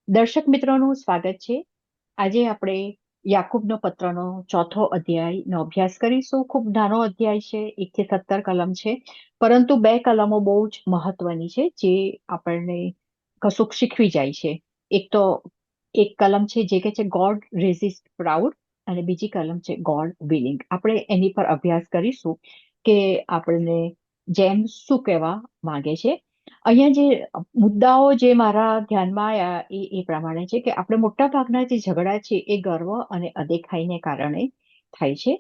દર્શક મિત્રોનું સ્વાગત છે. આજે આપણે યાકૂબનો પત્રનો ચોથો અધ્યાયનો અભ્યાસ કરીશું. ખૂબ નાનો અધ્યાય છે, 1 થી 17 કલમ છે, પરંતુ બે કલમો બહુ જ મહત્વની છે, જે આપણને કશુંક શીખવી જાય છે. એક તો એક કલમ છે જે કે છે ગોડ રેઝિસ્ટ પ્રાઉડ, અને બીજી કલમ છે ગોડ વિલિંગ. આપણે એની પર અભ્યાસ કરીશું કે આપણને જેમ્સ શું કહેવા માંગે છે. અહીંયા જે મુદ્દાઓ જે મારા ધ્યાનમાં આવ્યા એ પ્રમાણે છે કે આપણે મોટા ભાગના જે ઝઘડા છે એ ગર્વ અને અદેખાઈને કારણે થાય છે.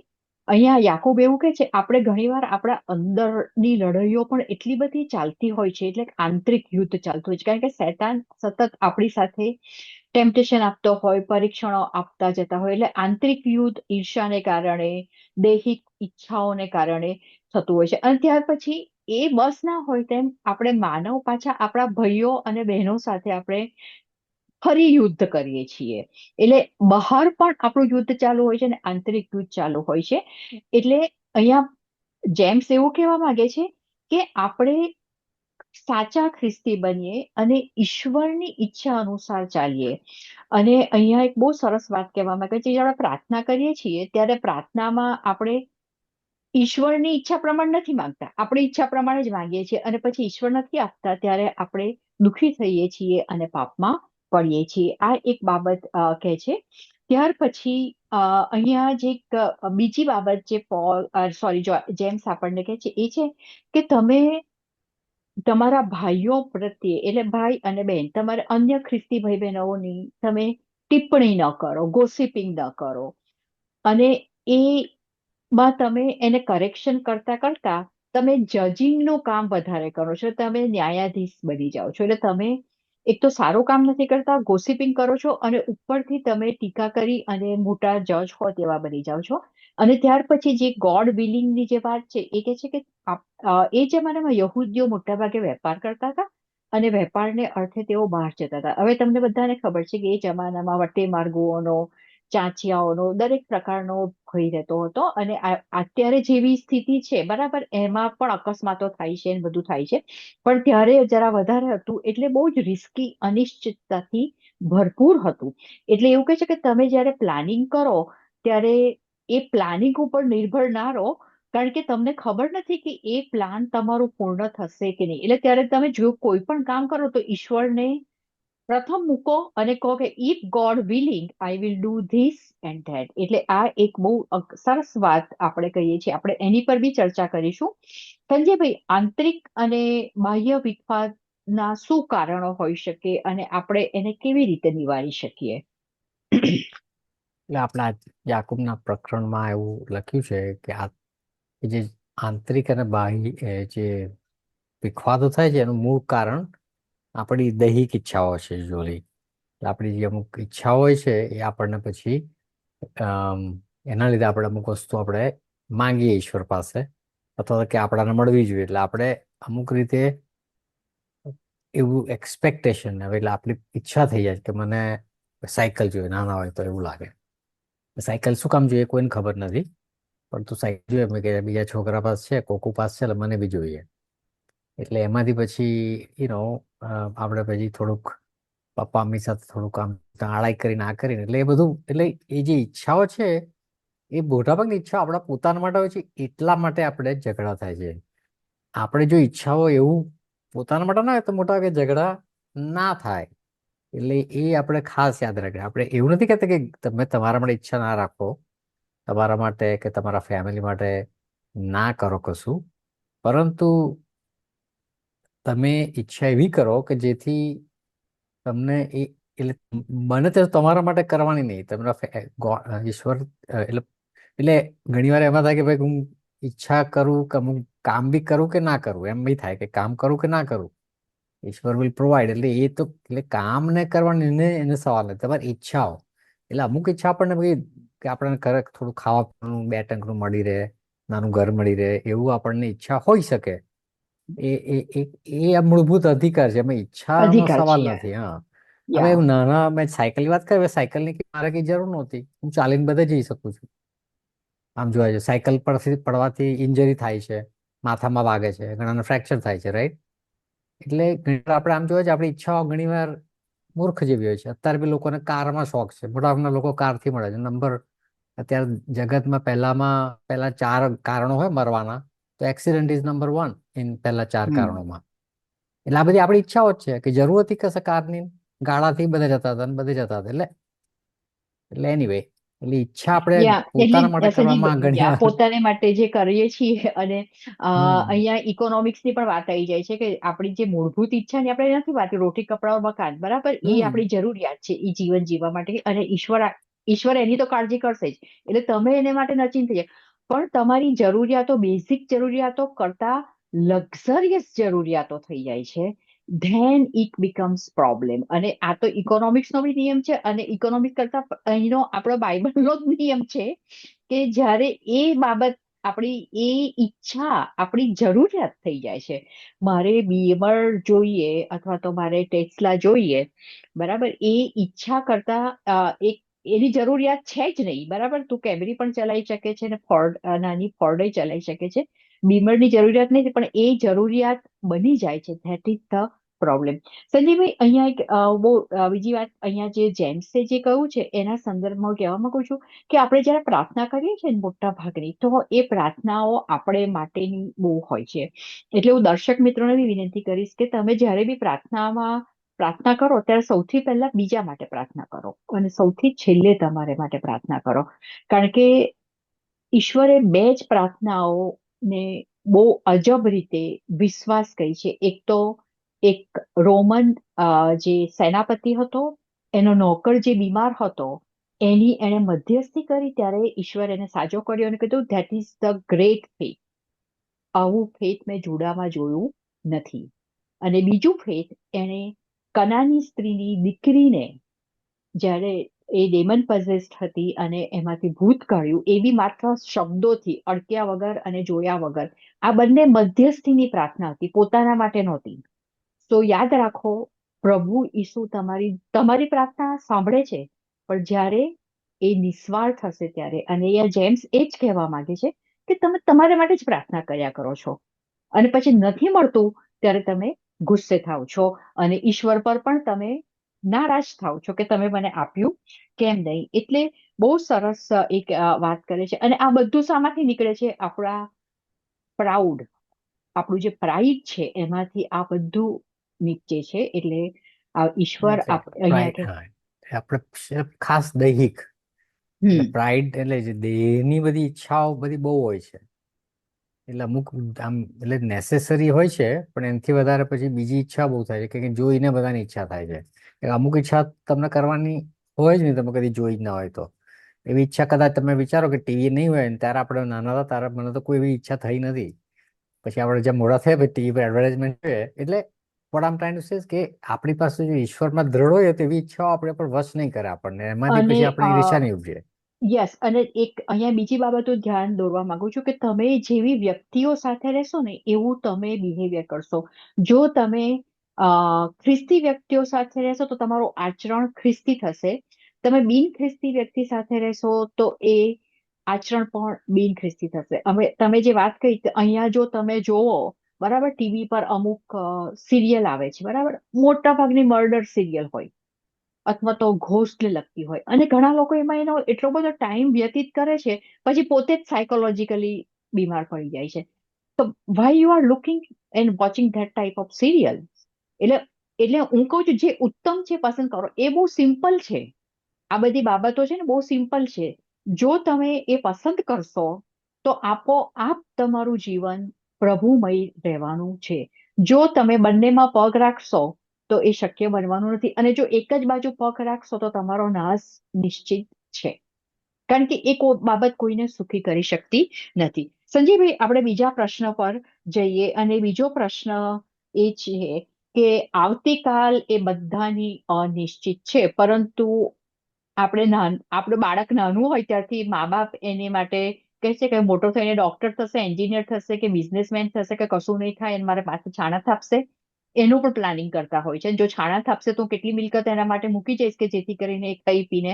અહીંયા યાકૂબ એવું કહે છે, આપણે ઘણીવાર આપણા અંદરની લડાઈઓ પણ એટલી બધી ચાલતી હોય છે, એટલે કે આંતરિક યુદ્ધ ચાલતું હોય છે, કારણ કે શૈતાન સતત આપણી સાથે ટેમ્પટેશન આપતો હોય, પરીક્ષણો આપતા જતા હોય, એટલે આંતરિક યુદ્ધ ઈર્ષ્યાને કારણે, દૈહિક ઈચ્છાઓને કારણે થતું હોય છે. અને ત્યાર પછી એ બસ ના હોય તેમ આપણે માનવ પાછા આપણા ભાઈઓ અને બહેનો સાથે આપણે ફરી યુદ્ધ કરીએ છીએ. એટલે બહાર પણ આપણું યુદ્ધ ચાલુ હોય છે અને આંતરિક યુદ્ધ ચાલુ હોય છે. એટલે અહીંયા જેમ્સ એવું કહેવા માંગે છે કે આપણે સાચા ખ્રિસ્તી બનીએ અને ઈશ્વરની ઈચ્છા અનુસાર ચાલીએ. અને અહીંયા એક બહુ સરસ વાત કહેવા માંગે છે, જ્યારે પ્રાર્થના કરીએ છીએ ત્યારે પ્રાર્થનામાં આપણે ઈશ્વરની ઈચ્છા પ્રમાણે નથી માંગતા, આપણે ઈચ્છા પ્રમાણે જ માંગીએ છીએ, અને પછી ઈશ્વર નથી આપતા ત્યારે આપણે દુઃખી થઈએ છીએ અને પાપમાં પડીએ છીએ. આ એક બાબત કહે છે. ત્યાર પછી અહીંયા જે બીજી બાબત જે જેમ્સ આપણને કહે છે એ છે કે તમે તમારા ભાઈઓ પ્રત્યે, એટલે ભાઈ અને બહેન, તમારે અન્ય ખ્રિસ્તી ભાઈ બહેનોની તમે ટિપ્પણી ન કરો, ગોસિપિંગ ન કરો. અને એમાં તમે એને કરેક્શન કરતા કરતા તમે જજિંગનું કામ વધારે કરો છો, તમે ન્યાયાધીશ બની જાઓ છો. એટલે તમે એક તો સારું કામ નથી કરતા, ગોસિપિંગ કરો છો, અને ઉપરથી તમે ટીકા કરી અને મોટા જજ હો તેવા બની જાઓ છો. અને ત્યાર પછી જે ગોડ વિલિંગની જે વાત છે એ કે છે કે એ જમાનામાં યહૂદીઓ મોટાભાગે વેપાર કરતા હતા, અને વેપારને અર્થે તેઓ બહાર જતા હતા. હવે તમને બધાને ખબર છે કે એ જમાનામાં વટે માર્ગોનો, ચાંચિયાઓનો, દરેક પ્રકારનો ભય રહેતો હતો. અને અત્યારે જેવી સ્થિતિ છે બરાબર, એમાં પણ અકસ્માતો થાય છે અને બધું થાય છે, પણ ત્યારે જરા વધારે હતું, એટલે બહુ જ રિસ્કી, અનિશ્ચિતતાથી ભરપૂર હતું. એટલે એવું કહે છે કે તમે જ્યારે પ્લાનિંગ કરો ત્યારે એ પ્લાનિંગ ઉપર નિર્ભર ના રહો, કારણ કે તમને ખબર નથી કે એ પ્લાન તમારું પૂર્ણ થશે કે નહીં. એટલે ત્યારે તમે જો કોઈ પણ કામ કરો તો ઈશ્વરને પ્રથમ મૂકો અને કહો કે if God willing I will do this and that. એટલે આ એક બહુ સરસ વાત આપણે કહીએ છીએ. આપણે એની પર બી ચર્ચા કરીશું. સંજયભાઈ, આંતરિક અને બાહ્ય વિખવાદના શું કારણો હોઈ શકે અને આપણે એને કેવી રીતે નિવારી શકીએ? એટલે આપણા યાકૂબના પ્રકરણમાં એવું લખ્યું છે કે આ કે જે આંતરિક અને બાહ્ય જે વિખવાદો થાય છે એનું મૂળ કારણ આપણી દૈહિક ઈચ્છાઓ છે. જોલી આપણી જે અમુક ઈચ્છાઓ હોય છે એ આપણને પછી અમ, એના લીધે આપણે અમુક વસ્તુ આપણે માંગીએ ઈશ્વર પાસે, અથવા તો કે આપણાને મળવી જોઈએ. એટલે આપણે અમુક રીતે એવું એક્સપેક્ટેશન, હવે એટલે આપણી ઈચ્છા થઈ જાય કે મને સાયકલ જોઈએ, નાના હોય તો એવું લાગે. સાયકલ શું કામ જોઈએ કોઈને ખબર નથી, પણ તું સાયકલ જોઈએ મેં કે બીજા છોકરા પાસે છે, કોકુ પાસે છે, એટલે મને બી જોઈએ. એટલે એમાંથી પછી આપણે પછી થોડુંક પપ્પા મમ્મી સાથે થોડુંક આમ આળાઈ કરીને આ કરીને, એટલે એ બધું, એટલે એ જે ઈચ્છાઓ છે એ મોટાભાગની ઈચ્છાઓ આપણા પોતાના માટે હોય છે. એટલા માટે આપણે ઝઘડા થાય છે. આપણે જો ઈચ્છાઓ એવું પોતાના માટે ના હોય તો મોટા ભાગે ઝઘડા ના થાય. એટલે એ આપણે ખાસ યાદ રાખીએ. આપણે એવું નથી કહેતા કે તમે તમારા માટે ઈચ્છા ના રાખો, તમારા માટે કે તમારા ફેમિલી માટે ના કરો કશું, પરંતુ તમે ઈચ્છા એવી કરો કે જેથી તમને એટલે મને તો તમારા માટે કરવાની નહીં, તમારા ઈશ્વર એટલે ઘણી વાર એમાં થાય કે ભાઈ હું ઈચ્છા કરું કે હું કામ બી કરું કે ના કરું, એમ બી થાય કે કામ કરું કે ના કરું, ઈશ્વર વિલ પ્રોવાઈડ. એટલે એ તો એટલે કામ ને કરવાનું એને સવાલ નથી, તમારી ઈચ્છાઓ. એટલે અમુક ઈચ્છા આપણને ભાઈ કે આપણને થોડું ખાવા પીવાનું બે ટંકનું મળી રહે, નાનું ઘર મળી રહે, એવું આપણને ઈચ્છા હોઈ શકે. એ એ એ એ આ મૂળભૂત અધિકાર છે, એમાં ઈચ્છાનો અધિકાર છે. સવાલ નથી. હા, હવે યા. એવું નાના મેં સાયકલની વાત કરી, સાયકલની મારે કઈ જરૂર નહોતી, હું ચાલીને બધે જઈ શકું છું. આમ જોવા જાય સાયકલ પરથી પડવાથી ઇન્જરી થાય છે, માથામાં વાગે છે, ઘણાને ફ્રેક્ચર થાય છે, રાઈટ? એટલે ઘણી વાર આપણે આમ જોવા જાય આપણી ઈચ્છાઓ ઘણી વાર મૂર્ખ જેવી હોય છે. અત્યારે બી લોકોને કારમાં શોખ છે, મોટાભાગના લોકો કારથી મળે છે નંબર. અત્યારે જગતમાં પહેલા 4 કારણો હોય મરવાના, તો એક્સિડન્ટ ઇઝ નંબર 1 ઇન પહેલા 4 હમ કારણોમાં. એટલે આ બધી આપણી ઈચ્છાઓ જ છે કે જરૂર હતી કશે કારની, ગાડાથી બધા જતા હતા અને બધે જતા હતા. એટલે એટલે એનીવે, એટલે ઈચ્છા આપણે યા પોતાના માટે એટલે કરવામાં સંજીવભાઈ ઘણી યા વાર. પોતાને માટે જે કરીએ છીએ અને હમ અહીંયા ઇકોનોમિક્સ ની પણ વાત આવી જાય છે કે આપણી જે મૂળભૂત ઈચ્છા ની આપણે નથી વાત, રોટી કપડાં મકાન બરાબર એ હમ આપણી જરૂરિયાત છે એ જીવન જીવવા માટે, અને ઈશ્વર એની તો કાળજી કરશે જ. એટલે તમે એને માટે નચિંત થઈ જાય, પણ તમારી જરૂરિયાતો બેઝિક જરૂરિયાતો કરતા લક્ઝરિયસ જરૂરિયાતો થઈ જાય છે, ધેન ઇટ બીકમ્સ પ્રોબ્લેમ. અને આ તો ઇકોનોમિક્સ નો બી નિયમ છે, અને ઇકોનોમિક્સ કરતા અહીંનો આપણો બાઇબલનો જ નિયમ છે કે જ્યારે એ બાબત આપણી એ ઈચ્છા આપણી જરૂરિયાત થઈ જાય છે, મારે બીમર જોઈએ અથવા તો મારે ટેસ્લા જોઈએ બરાબર, એ ઈચ્છા કરતા એક એની જરૂરિયાત છે જ નહીં બરાબર. તું કેમરી પણ ચલાવી શકે છે ને ફોર્ડ નાની ફોર્ડે ચલાવી શકે છે, બીમરની જરૂરિયાત નહીં, પણ એ જરૂરિયાત બની જાય છે, ધેટ ઇઝ ધ પ્રોબ્લેમ. સંજયભાઈ અહીંયા એક બહુ બીજી વાત, અહીંયા જે જેમ્સે જે કહ્યું છે એના સંદર્ભમાં કહેવા માંગુ છું કે આપણે જયારે પ્રાર્થના કરીએ છીએ ને મોટા ભાગની, તો એ પ્રાર્થનાઓ આપણે માટેની બહુ હોય છે. એટલે હું દર્શક મિત્રોને બી વિનંતી કરીશ કે તમે જ્યારે બી પ્રાર્થના કરો ત્યારે સૌથી પહેલા બીજા માટે પ્રાર્થના કરો અને સૌથી છેલ્લે તમારે માટે પ્રાર્થના કરો. કારણ કે ઈશ્વરે 2 જ પ્રાર્થનાઓને બહુ અજબ રીતે વિશ્વાસ કરી છે. એક તો એક રોમન જે સેનાપતિ હતો, એનો નોકર જે બીમાર હતો, એણે મધ્યસ્થી કરી ત્યારે ઈશ્વર એને સાજો કર્યો અને કીધું that is the great faith. આવું ફેથ મેં જુડામાં જોયું નથી. અને બીજું ફેથ, એણે કનાની સ્ત્રીની દીકરીને જ્યારે એ ડેમન પોઝેસ્ડ હતી અને એમાંથી ભૂત કાઢ્યું, એ બી માત્ર શબ્દોથી, અડક્યા વગર અને જોયા વગર. આ બંને મધ્યસ્થીની પ્રાર્થના હતી, પોતાના માટે નહોતી. તો યાદ રાખો, પ્રભુ ઈસુ તમારી પ્રાર્થના સાંભળે છે, પણ જ્યારે એ નિસ્વાર્થ હશે ત્યારે, અને અહીંયા જેમ્સ એ જ કહેવા માંગે છે કે તમે તમારા માટે જ પ્રાર્થના કર્યા કરો છો, અને પછી નથી મળતું ત્યારે તમે ગુસ્સે થાવ છો, અને ઈશ્વર પર પણ તમે નારાજ થાવ છો કે તમે મને આપ્યું કેમ નહીં. એટલે બહુ સરસ એક વાત કરે છે, અને આ બધું શામાંથી નીકળે છે? આપણા પ્રાઉડ, આપણું જે પ્રાઇડ છે એમાંથી આ બધું નીચે છે. એટલે ઈશ્વર અહીંયા પ્રાઇડ, કે હા, આપણે ખાસ દૈહિક, એટલે હમ પ્રાઇડ એટલે જે દેહની બધી ઈચ્છાઓ બધી બહુ હોય છે. એટલે અમુક આમ એટલે નેસેસરી હોય છે, પણ એનાથી વધારે પછી બીજી ઈચ્છા બહુ થાય છે કે જોઈને બધાની ઈચ્છા થાય છે. કે અમુક ઈચ્છા તમને કરવાની હોય જ નહીં, તમે કદી જોઈ જ ના હોય તો. એવી ઈચ્છા કદાચ તમે વિચારો કે ટીવી નહીં હોય ને ત્યારે આપણે નાના હતા ત્યારે મને તો કોઈ એવી ઈચ્છા થઈ નથી. પછી આપણે જેમ મોડા થયા પછી ટીવી પર એડવર્ટાઇઝમેન્ટ જોઈએ એટલે વોટ આમ ટ્રાઇંગ ટુ સે કે આપણી પાસે જો ઈશ્વરમાં દ્રઢ હોય તો એવી ઈચ્છાઓ આપણે પર વશ નહીં કરે આપણને, એમાંથી અને પછી આપણે ઈર્ષ્યા નહીં ઉપજે. યસ, અને એક અહીંયા બીજી બાબતો ધ્યાન દોરવા માંગુ છું કે તમે જેવી વ્યક્તિઓ સાથે રહેશો ને એવું તમે બિહેવિયર કરશો. જો તમે ખ્રિસ્તી વ્યક્તિઓ સાથે રહેશો તો તમારું આચરણ ખ્રિસ્તી થશે. તમે બિન ખ્રિસ્તી વ્યક્તિ સાથે રહેશો તો એ આચરણ પણ બિન ખ્રિસ્તી થશે. હવે તમે જે વાત કરી કે અહીંયા જો તમે જોવો બરાબર, ટીવી પર અમુક સિરિયલ આવે છે બરાબર, મોટા ભાગની મર્ડર સિરિયલ હોય અથવા તો ઘોસ્ટને લગતી હોય, અને ઘણા લોકો એમાં એનો એટલો બધો ટાઈમ વ્યતીત કરે છે, પછી પોતે જ સાયકોલોજીકલી બીમાર પડી જાય છે. તો why you are looking and watching that type of serial? એટલે એટલે હું કહું છું જે ઉત્તમ છે પસંદ કરો. એ બહુ સિમ્પલ છે, આ બધી બાબતો છે ને બહુ સિમ્પલ છે. જો તમે એ પસંદ કરશો તો આપોઆપ તમારું જીવન પ્રભુમય રહેવાનું છે. જો તમે બંનેમાં પગ રાખશો તો એ શક્ય બનવાનું નથી, અને જો એક જ બાજુ પગ રાખશો તો તમારો નાશ નિશ્ચિત છે. કારણ કે એ બાબત કોઈને સુખી કરી શકતી નથી. સંજયભાઈ, આપણે બીજા પ્રશ્ન પર જઈએ, અને બીજો પ્રશ્ન એ છે કે આવતીકાલ એ બધાની અનિશ્ચિત છે, પરંતુ આપણું બાળક નાનું હોય ત્યારથી મા બાપ એને માટે કહે છે કે મોટો થઈને ડોક્ટર થશે, એન્જિનિયર થશે કે બિઝનેસમેન થશે કે કશું નહીં થાય અને મારે પાસે છાણા થાપશે, એનું પણ પ્લાનિંગ કરતા હોય છે. જો છાણા થાપશે તો કેટલી મિલકત એના માટે મૂકી જઈશ કે જેથી કરીને એ ખાઈ પીને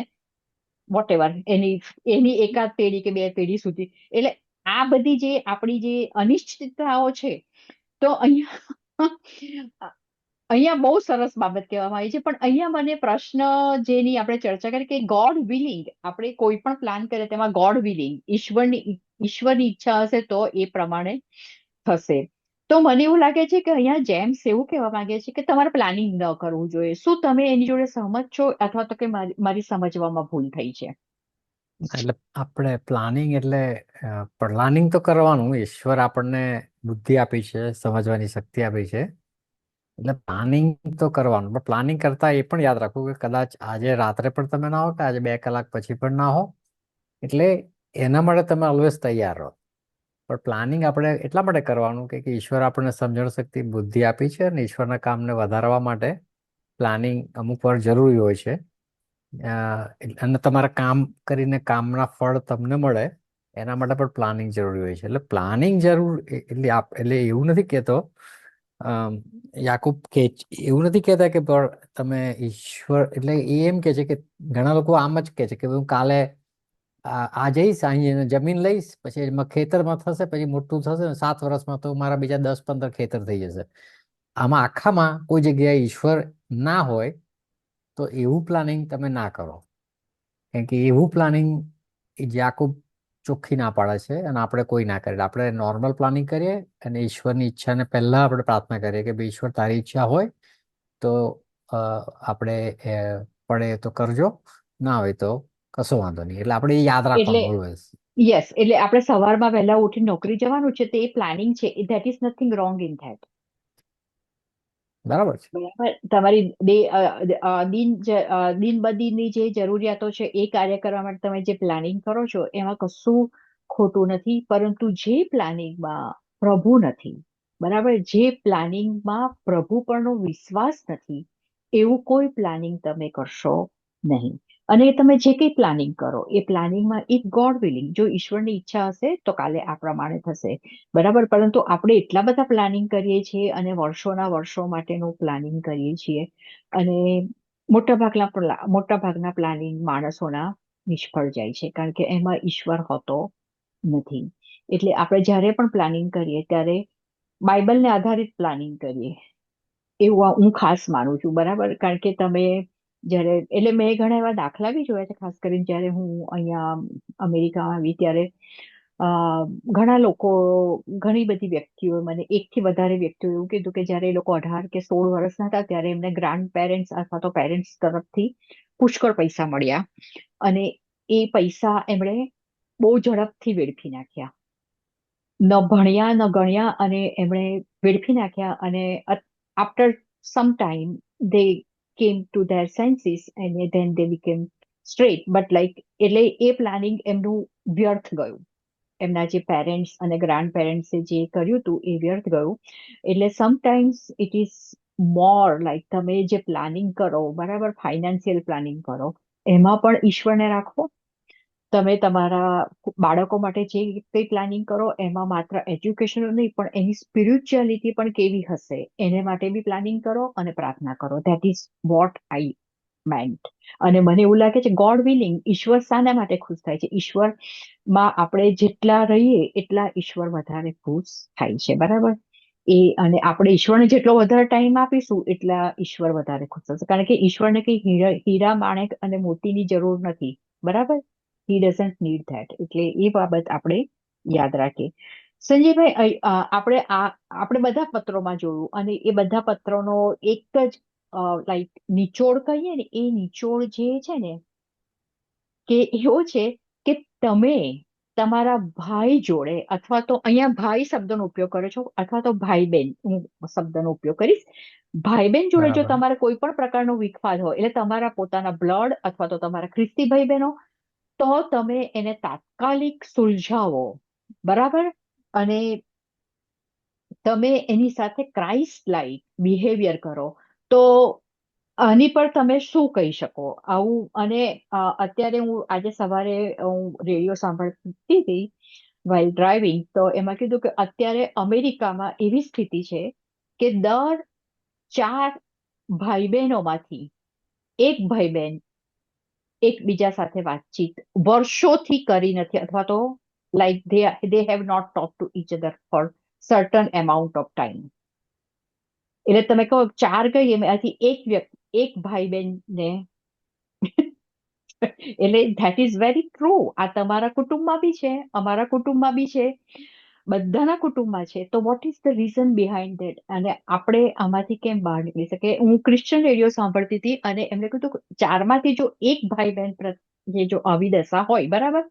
વોટ એવર એની એની એકાદ પેઢી કે 2 પેઢી સુધી. એટલે આ બધી જે આપણી જે અનિશ્ચિતતાઓ છે, તો અહીંયા અહીંયા બહુ સરસ બાબત કહેવામાં આવી છે, પણ અહીંયા મને પ્રશ્ન જેની આપણે ચર્ચા કરી કે ગોડ વિલિંગ, આપણે કોઈ પણ પ્લાન કરીએ તેમાં ગોડ વિલિંગ, ઈશ્વરની ઈચ્છા હશે તો એ પ્રમાણે થશે. તો મને એવું લાગે છે કે અહીંયા જેમ્સ એવું કહેવા માંગે છે કે તમારે પ્લાનિંગ ન કરવું જોઈએ. શું તમે એની જોડે સહમત છો, અથવા તો કે મારી સમજવામાં ભૂલ થઈ છે? એટલે આપણે પ્લાનિંગ એટલે પ્લાનિંગ તો કરવાનું. ઈશ્વર આપણને બુદ્ધિ આપી છે, સમજવાની શક્તિ આપી છે, એટલે પ્લાનિંગ તો કરવાનું. પણ પ્લાનિંગ કરતા એ પણ યાદ રાખવું કે કદાચ આજે રાત્રે પણ તમે ના હો, કે આજે 2 કલાક પછી પણ ના હો. એટલે એના માટે તમે ઓલવેઝ તૈયાર રહો. પણ પ્લાનિંગ આપણે એટલા માટે કરવાનું કે ઈશ્વર આપણને સમજણ શક્તિ, બુદ્ધિ આપી છે, અને ઈશ્વરના કામને વધારવા માટે પ્લાનિંગ અમુક વાર જરૂરી હોય છે. અને તમારા કામ કરીને કામના ફળ તમને મળે એના માટે પણ પ્લાનિંગ જરૂરી હોય છે. એટલે પ્લાનિંગ જરૂર એટલે એવું નથી કહેતો, અમ, યાકુબ કે એવું નથી કહેતા કે તમે ઈશ્વર એટલે એ એમ કે છે કે ઘણા લોકો આમ જ કે છે કે હું કાલે આ જઈશ, અહીં જમીન લઈશ, પછી એમાં ખેતરમાં થશે, પછી મોટું થશે ને 7 વર્ષમાં તો મારા બીજા 10-15 ખેતર થઈ જશે. આમાં આખામાં કોઈ જગ્યાએ ઈશ્વર ના હોય તો એવું પ્લાનિંગ તમે ના કરો. કેમ કે એવું પ્લાનિંગ યાકુબ ચોખ્ખી ના પાડે છે, અને આપણે કોઈ ના કરીએ. આપણે નોર્મલ પ્લાનિંગ કરીએ અને ઈશ્વરની ઈચ્છાને પહેલા આપણે પ્રાર્થના કરીએ કે ભાઈ ઈશ્વર તારી ઈચ્છા હોય તો આપણે પડે તો કરજો, ના હોય તો કશો વાંધો નહીં. એટલે આપણે એ યાદ એટલે રાખવાનું ઓલવેઝ. યસ, એટલે આપણે સવારમાં વહેલા ઉઠી નોકરી જવાનું છે, તે પ્લાનિંગ છે, that is nothing wrong in that. બરાબર છે. બરાબર. તમારી દિન બદીની જે જરૂરિયાતો છે એ કાર્ય કરવા માટે તમે જે પ્લાનિંગ કરો છો એમાં કશું ખોટું નથી, પરંતુ જે પ્લાનિંગમાં પ્રભુ નથી, બરાબર, જે પ્લાનિંગમાં પ્રભુ પરનો વિશ્વાસ નથી, એવું કોઈ પ્લાનિંગ તમે કરશો નહીં. અને તમે જે કંઈ પ્લાનિંગ કરો એ પ્લાનિંગમાં ઇફ ગોડ વિલિંગ, જો ઈશ્વરની ઈચ્છા હશે તો કાલે આ પ્રમાણે થશે. બરાબર. પરંતુ આપણે એટલા બધા પ્લાનિંગ કરીએ છીએ અને વર્ષોના વર્ષો માટેનું પ્લાનિંગ કરીએ છીએ, અને મોટા ભાગના પ્લાનિંગ માણસોના નિષ્ફળ જાય છે, કારણ કે એમાં ઈશ્વર હોતો નથી. એટલે આપણે જ્યારે પણ પ્લાનિંગ કરીએ ત્યારે બાઇબલને આધારિત પ્લાનિંગ કરીએ એવું હું ખાસ માનું છું. બરાબર. કારણ કે તમે જ્યારે, એટલે મેં ઘણા એવા દાખલા બી જોયા છે, ખાસ કરીને જ્યારે હું અહીંયા અમેરિકામાં આવી ત્યારે અ, ઘણા લોકો, ઘણી બધી વ્યક્તિઓ, મને એકથી વધારે વ્યક્તિઓ એવું કીધું કે જ્યારે એ લોકો 18 કે 16 વર્ષના હતા ત્યારે એમને ગ્રાન્ડ પેરેન્ટ્સ અથવા તો પેરેન્ટ્સ તરફથી પુષ્કળ પૈસા મળ્યા, અને એ પૈસા એમણે બહુ ઝડપથી વેડફી નાખ્યા. ન ભણ્યા ન ગણ્યા, અને એમણે વેડફી નાખ્યા. અને after some time they came to there senses and then they became straight, but like, એટલે એ પ્લાનિંગ એમનું વ્યર્થ ગયું. એમના જે પેરેન્ટ્સ અને ગ્રાન્ડ પેરેન્ટ્સે જે કર્યું હતું એ વ્યર્થ ગયું. એટલે sometimes it is more like, તમે જે પ્લાનિંગ કરો, બરાબર, ફાઇનાન્શિયલ પ્લાનિંગ કરો, એમાં પણ ઈશ્વરને રાખો. તમે તમારા બાળકો માટે જે કંઈ પ્લાનિંગ કરો એમાં માત્ર એજ્યુકેશન નહીં પણ એની સ્પિરિચ્યુઆલિટી પણ કેવી હશે એને માટે બી પ્લાનિંગ કરો અને પ્રાર્થના કરો. That is what I meant. અને મને એવું લાગે છે ગોડ વિલિંગ, ઈશ્વર શાના માટે ખુશ થાય છે? ઈશ્વરમાં આપણે જેટલા રહીએ એટલા ઈશ્વર વધારે ખુશ થાય છે. બરાબર. અને આપણે ઈશ્વરને જેટલો વધારે ટાઈમ આપીશું એટલા ઈશ્વર વધારે ખુશ થશે, કારણ કે ઈશ્વરને કઈ હીરા માણેક અને મોતીની જરૂર નથી. બરાબર. હી ડઝન્ટ નીડ ધેટ. એટલે એ બાબત આપણે યાદ રાખીએ. સંજયભાઈ, આપણે બધા પત્રોમાં જોયું, અને એ બધા પત્રોનો એક જ લાઈક નિચોડ કહીએ ને, એ નિચોડ જે છે ને, કે એવો છે કે તમે તમારા ભાઈ જોડે, અથવા તો અહીંયા ભાઈ શબ્દનો ઉપયોગ કરો છો, અથવા તો ભાઈ બહેન હું શબ્દનો ઉપયોગ કરીશ. ભાઈ બહેન જોડે જો બરાબર. તમારે કોઈ પણ પ્રકારનો વિખવાદ હોય, એટલે તમારા પોતાના બ્લડ અથવા તો તમારા ખ્રિસ્તી ભાઈ બહેનો, તો તમે એને તાત્કાલિક સુલઝાવો. બરાબર. અને તમે એની સાથે ક્રાઇસ્ટ લાઇક બિહેવિયર કરો. તો આની પર તમે શું કહી શકો આવું? અને અત્યારે હું આજે સવારે હું રેડિયો સાંભળતી હતી વાઇલ ડ્રાઇવિંગ, તો એમાં કીધું કે અત્યારે અમેરિકામાં એવી સ્થિતિ છે કે દર 4 ભાઈ બહેનોમાંથી એક ભાઈ બહેન એકબીજા સાથે વાતચીત વર્ષોથી કરી નથી, અથવા તો like they have not talk to each other for certain amount of time. એટલે તમે કહો 4 કહીએ એમાંથી એક વ્યક્તિ, એક ભાઈ બહેન ને એટલે ધેટ ઇઝ વેરી ટ્રુ. આ તમારા કુટુંબમાં બી છે, અમારા કુટુંબમાં બી છે, બધાના કુટુંબમાં છે. તો what is the reason behind that? અને આપણે આમાંથી કેમ બહાર નીકળી શકીએ? હું ક્રિશ્ચન રેડિયો સાંભળતી હતી અને એમને કીધું કે ચારમાંથી જો એક ભાઈ બહેન પ્રત્યે જો આવી દશા હોય, બરાબર,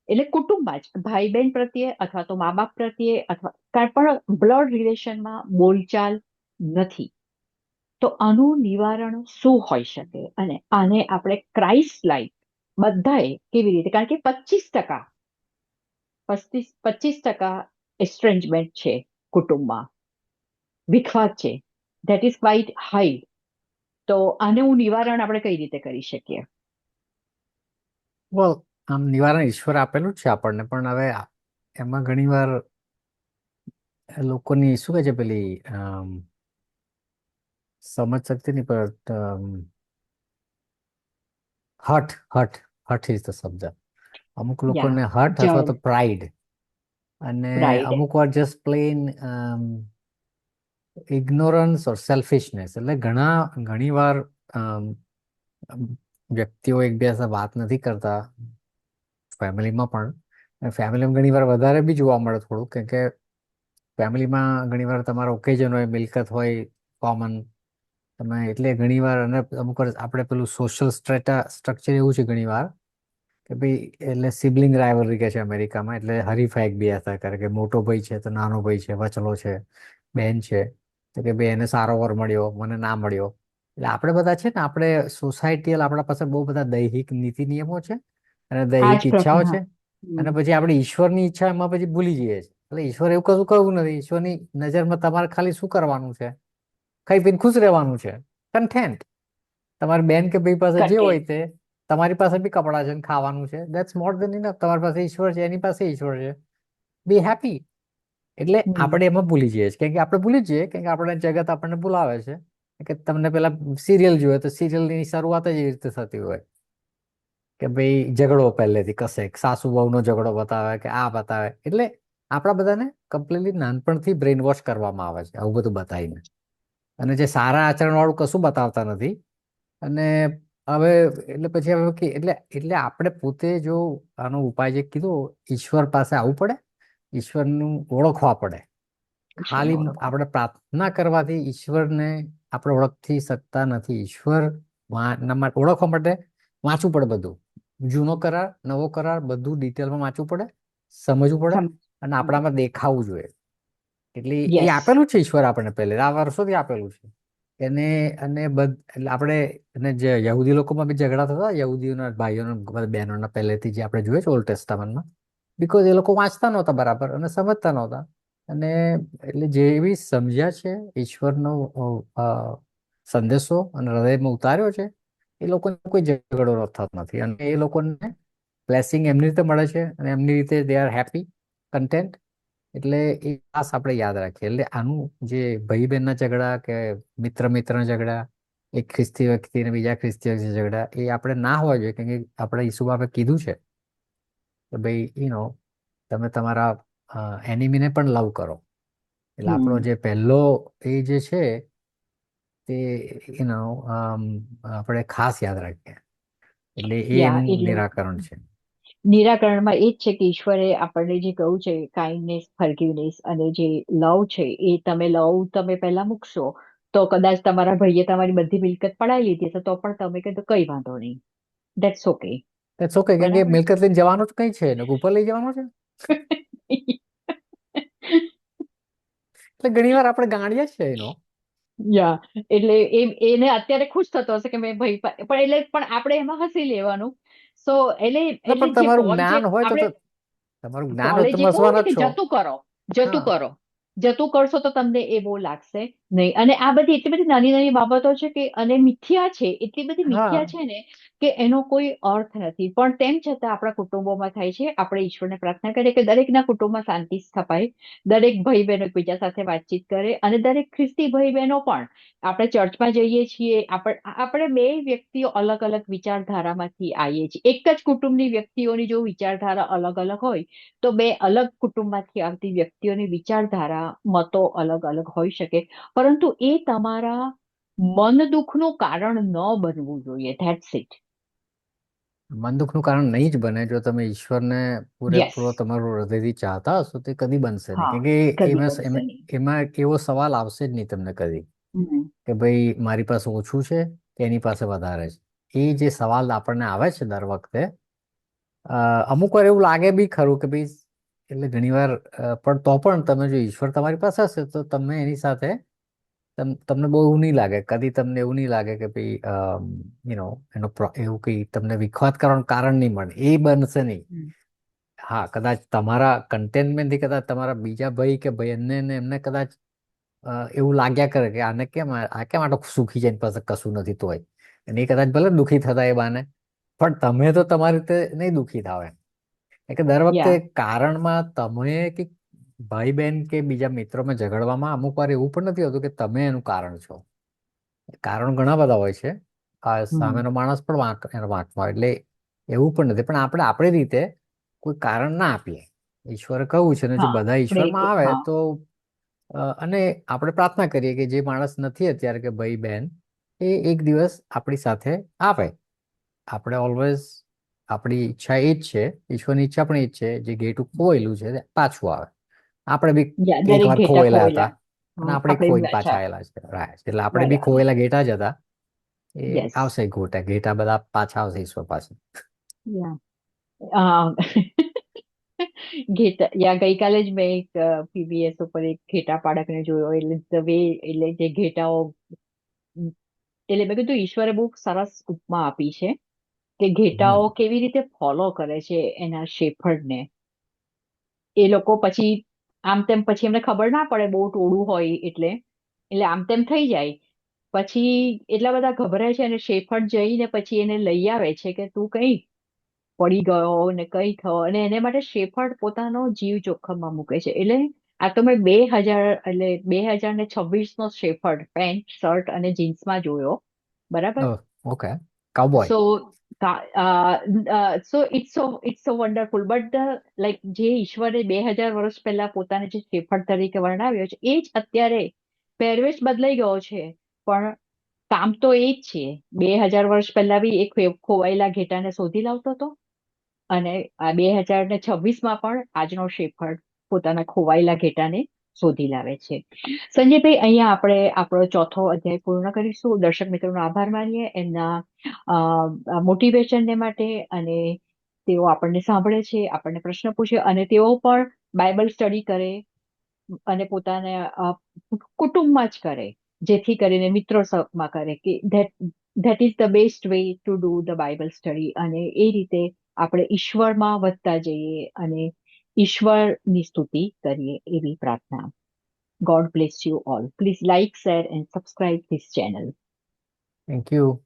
એટલે કુટુંબમાં જ ભાઈ બહેન પ્રત્યે અથવા તો મા બાપ પ્રત્યે અથવા કાંઈ પણ બ્લડ રિલેશનમાં બોલચાલ નથી, તો આનું નિવારણ શું હોઈ શકે? અને આને આપણે ક્રાઇસ્ટ લાઈક બધાએ કેવી રીતે, કારણ કે 25%, 25% એસ્ટ્રેન્જમેન્ટ છે કુટુંબમાં, વિખવાદ છે, ધેટ ઇઝ ક્વાઇટ હાઈ. તો આનું નિવારણ આપણે કઈ રીતે કરી શકીએ? વેલ, આમ નિવારણ ઈશ્વર આપેલું જ છે આપણને, પણ હવે એમાં ઘણી વાર લોકોની શું કહે છે પેલી સમજ શક્તિ નહીં, પણ હઠ હઠ હઠ ઇઝ ધ શબ્દ. અમુક યા લોકોને હઠ અથવા તો જળ, પ્રાઇડ, અને રાઈટ. અમુક વાર જસ્ટ પ્લેન ઇગ્નોરન્સ ઓર સેલ્ફિશનેસ. એટલે ઘણી વાર વ્યક્તિઓ એકબીજા સાથે વાત નથી કરતા, ફેમિલીમાં પણ. ફેમિલીમાં ઘણી વાર વધારે બી જોવા મળે થોડું, કેમ કે ફેમિલીમાં ઘણી વાર તમારા ઓકેઝન હોય, મિલકત હોય કોમન, તમે એટલે ઘણી વાર, અને અમુક વાર આપણે પેલું સોશિયલ સ્ટ્રક્ચર એવું છે ઘણી વાર કે ભાઈ, એટલે સિબલિંગ રાઇવલરી કે છે અમેરિકામાં, એટલે હરીફાઈ એકબીજા સાથે કરે કે મોટો ભાઈ છે તો નાનો ભાઈ છે, વચલો છે, બેન છે, તો કે ભાઈ એને સારો વર મળ્યો, મને ના મળ્યો. એટલે આપણે બધા છે ને, આપણે સોસાયટીલ આપણા પાસે બહુ બધા દૈહિક નીતિ નિયમો છે અને આ દૈહિક જ ઈચ્છાઓ પ્રશ્ન. છે, અને પછી આપણે ઈશ્વરની ઈચ્છા એમાં પછી ભૂલી જઈએ છીએ. એટલે ઈશ્વર એવું કશું કરવું નથી. ઈશ્વરની નજરમાં તમારે ખાલી શું કરવાનું છે? ખાઈ પીને ખુશ રહેવાનું છે, કન્ટેન્ટ. તમારી બેન કે ભાઈ પાસે જે હોય કન્ટેન્ટ. તે, તમારી પાસે બી કપડાં છે ને ખાવાનું છે, દેટ્સ મોર દેન ઇનફ. તમારી પાસે ઈશ્વર છે, એની પાસે ઈશ્વર છે, બી હેપી. એટલે હમ. આપણે એમાં ભૂલી જઈએ છીએ, કેમ કે આપણે ભૂલી જઈએ, કેમ કે આપણે જગત આપણને ભૂલાવે છે કે તમને પેલા સિરિયલ જોઈએ તો સિરિયલની શરૂઆત જ એવી રીતે થતી હોય કે ભાઈ ઝઘડો પહેલેથી કશે સાસુ વહુનો ઝઘડો બતાવે કે આ બતાવે. એટલે આપણા બધાને કમ્પ્લીટલી નાનપણથી બ્રેઇન વોશ કરવામાં આવે છે આવું બધું બતાવીને, અને જે સારા આચરણ વાળું કશું બતાવતા નથી. અને હવે એટલે પછી હવે એટલે એટલે આપણે પોતે જો આનો ઉપાય જે કીધો, ઈશ્વર પાસે આવવું પડે, ઈશ્વરનું ઓળખવા પડે. ઈશ્વરને ખાલી ઓળખો. આપણે પ્રાર્થના કરવાથી ઈશ્વરને આપણે ઓળખી શકતા નથી. ઈશ્વર ઓળખવા માટે વાંચવું પડે બધું, જૂનો કરાર, નવો કરાર, બધું ડિટેલમાં વાંચવું પડે, સમજવું પડે, અને આપણામાં દેખાવું જોઈએ. એટલે એ યસ. આપેલું છે ઈશ્વર આપણને, પહેલે આ વર્ષોથી આપેલું છે એને. અને એટલે આપણે, અને જે યહૂદી લોકોમાં બી ઝઘડા થતા, યહૂદીઓના ભાઈઓના બધા બહેનોના, પહેલેથી જે આપણે જોઈએ છે ઓલ્ડ ટેસ્ટામેન્ટમાં, બીકોઝ એ લોકો વાંચતા નહોતા બરાબર અને સમજતા નહોતા. અને એટલે જે બી સમજ્યા છે ઈશ્વરનો અ, સંદેશો અને હૃદયમાં ઉતાર્યો છે, એ લોકોને કોઈ ઝઘડો થતો નથી, અને એ લોકોને બ્લેસિંગ એમની રીતે મળે છે, અને એમની રીતે દે આર હેપી, કન્ટેન્ટ. એટલે એ ખાસ આપણે યાદ રાખીએ. એટલે આનું જે ભાઈ બહેનના ઝઘડા કે મિત્ર મિત્રના ઝઘડા, એક ખ્રિસ્તી વ્યક્તિ અને બીજા ખ્રિસ્તી વ્યક્તિ ઝઘડા, એ આપણે ના હોવા જોઈએ, કેમ કે આપણે ઈસુ બાપે કીધું છે કે ભાઈ તમે તમારા એનિમીને પણ લવ કરો. એટલે આપણો હમ. જે પહેલો એ જે છે તે આપણે ખાસ યાદ રાખીએ. એટલે એ યા એનું એટલે નિરાકરણ છે. નિરાકરણમાં એ જ છે કે ઈશ્વરે આપણને જે કહ્યું છે, કાઇન્ડનેસ, ફર્ગિવનેસ અને જે લવ છે, એ તમે લવ તમે પહેલા મૂકશો, તો કદાચ તમારા ભાઈએ તમારી બધી મિલકત પડાવી લીધી હશે, તો પણ તમે કીધું કઈ વાંધો નહીં, ધેટ્સ ઓકે. ઇટ્સ ઓકે, કેમ કે બરાબર. મિલકત લઈને જવાનું જ કઈ છે ને ઉપર લઈ જવાનું છે. એટલે ઘણી વાર આપણે ગાંડિયા જ છે યા એટલે એને અત્યારે ખુશ થતો હશે કે મેં ભાઈ પણ એટલે પણ આપણે એમાં હસી લેવાનું. સો એટલે એટલે એટલે પણ જે તમારું કોલ જે જ્ઞાન હોય તો આપણે તમારું જ્ઞાન હોય તો કોલેજે તમે કહું ને હસવાના જ કે છો. જતું કરો, હા. જતું કરો, જતું કરશો તો તમને એ બહુ લાગશે નહીં. અને આ બધી એટલી બધી નાની નાની બાબતો છે કે, અને મિથ્યા છે, એટલી બધી મિથ્યા હા. છે ને કે એનો કોઈ અર્થ નથી. પણ તેમ છતાં આપણા કુટુંબોમાં થાય છે. આપણે ઈશ્વરને પ્રાર્થના કરીએ કે દરેકના કુટુંબમાં શાંતિ સ્થપાય, દરેક ભાઈ બહેનો એકબીજા સાથે વાતચીત કરે, અને દરેક ખ્રિસ્તી ભાઈ બહેનો પણ, આપણે ચર્ચમાં જઈએ છીએ, આપણે બે વ્યક્તિઓ અલગ અલગ વિચારધારામાંથી આવીએ છીએ. એક જ કુટુંબની વ્યક્તિઓની જો વિચારધારા અલગ અલગ હોય, તો બે અલગ કુટુંબમાંથી આવતી વ્યક્તિઓની વિચારધારા, મતો અલગ અલગ હોઈ શકે. પરંતુ એ તમારા મન દુઃખનું કારણ ન બનવું જોઈએ. That's it. મન દુઃખનું કારણ નહીં જ બને જો તમે ઈશ્વરને યસ. પૂરેપૂરો તમારું હૃદયથી ચાહતા હશો તે કદી બનશે નહીં. હા, કેમ કે કદી એમાં બનશે નહીં. એમાં એવો સવાલ આવશે જ નહીં તમને કદી હમ. કે ભાઈ મારી પાસે ઓછું છે કે એની પાસે વધારે છે. એ જે સવાલ આપણને આવે છે દર વખતે, અમુક વાર એવું લાગે બી ખરું કે ભાઈ એટલે ઘણી વાર પણ તો પણ તમે જો ઈશ્વર તમારી પાસે હશે તો તમે એની સાથે તમને બહુ એવું નહીં લાગે, કદી તમને એવું નહીં લાગે કે ભાઈ એવું કઈ તમને વિખવાદ કરવાનું કારણ નહીં મળે, એ બનશે નહીં. હમ. હા, કદાચ તમારા કન્ટેનમેન્ટથી કદાચ તમારા બીજા ભાઈ કે ભાઈ એમને કદાચ એવું લાગ્યા કરે કે આ કેમ આટલો સુખી છે, એની પાસે કશું નથી તોય, અને એ કદાચ ભલે દુઃખી થતા એ બાને, પણ તમે તો તમારી રીતે નહીં દુઃખી થાવ એમ. એટલે દર વખતે યા. કારણમાં તમે કે ભાઈ બહેન કે બીજા મિત્રોમાં ઝઘડવામાં અમુક વાર એવું પણ નથી હોતું કે તમે એનું કારણ છો. કારણ ઘણા બધા હોય છે. આ હમ. સામેનો માણસ પણ એનો વાંકમાં હોય. એટલે એવું પણ નથી, પણ આપણે આપણી રીતે કોઈ કારણ ના આપીએ. ઈશ્વરે કહ્યું છે ને જો હા, બધા આપણે ઈશ્વરમાં આવે હા. તો અને આપણે પ્રાર્થના કરીએ કે જે માણસ નથી અત્યારે કે ભાઈ બહેન એ એક દિવસ આપણી સાથે આવે. આપણે ઓલવેઝ આપણી ઈચ્છા એ જ છે, ઈશ્વરની ઈચ્છા પણ એ જ છે, જે ગેટું ખોવાયેલું છે તે પાછું આવે. આપણે બી યા, એક દરેક વાર ઘેટા ખોવાયેલા હતા ખોવેલા. અને હા, આપણે આપણે બી ખોઈને પાછા પાછા. આવેલા છે. Right. એટલે આપણે બી બરાબર. ખોવાયેલા ઘેટા જ હતા. એ યસ. આવશે ઘેટા બધા પાછા આવશે ઈશ્વર પાસે. યા. અ, યા ગઈકાલે જ મેં એક પીબીએસ ઉપર એક ઘેટા પાડકને જોયો. એટલે એટલે જે ઘેટાઓ, એટલે મેં કીધું ઈશ્વરે બહુ સરસ ઉપમા આપી છે કે ઘેટાઓ હમ. કેવી રીતે ફોલો કરે છે એના શેફર્ડને. એ લોકો પછી આમ તેમ, પછી એમને ખબર ના પડે, બહુ ટોળું હોય એટલે આમ તેમ થઈ જાય. પછી એટલા બધા ગભરાય છે અને શેફર્ડ જઈને પછી એને લઈ આવે છે કે તું કઈ પડી ગયો ને કઈ થયો, અને એને માટે શેફર્ડ પોતાનો જીવ જોખમમાં મૂકે છે. એટલે આ તો મેં 2026 નો શેફર્ડ પેન્ટ શર્ટ અને જીન્સમાં જોયો. બરાબર. Okay. Cowboy. So so wonderful. But like જે ઈશ્વરે 2000 વર્ષ પહેલા પોતાને જે શેફર્ડ તરીકે વર્ણવ્યો છે એ જ અત્યારે પહેરવેશ બદલાઈ ગયો છે, પણ કામ તો એ જ છે. 2000 વર્ષ પહેલા બી એક ખોવાયેલા ઘેટાને શોધી લાવતો હતો, અને આ 2026માં પણ આજનો શેફર્ડ પોતાના ખોવાયેલા ઘેટાને શોધી લાવે છે. સંજયભાઈ, અહીંયા આપણે આપણો ચોથો અધ્યાય પૂર્ણ કરીશું. દર્શક મિત્રોનો આભાર માનીએ એમના મોટિવેશનને માટે, અને તેઓ આપણને સાંભળે છે, આપણને પ્રશ્ન પૂછે, અને તેઓ પણ બાઇબલ સ્ટડી કરે અને પોતાના કુટુંબમાં જ કરે, જેથી કરીને મિત્રો માં કરે કે that is the best way to do the Bible study. અને એ રીતે આપણે ઈશ્વરમાં વધતા જઈએ અને ઈશ્વરની સ્તુતિ કરીએ, એવી પ્રાર્થના. God bless you all. Please like, share, and subscribe this channel. Thank you.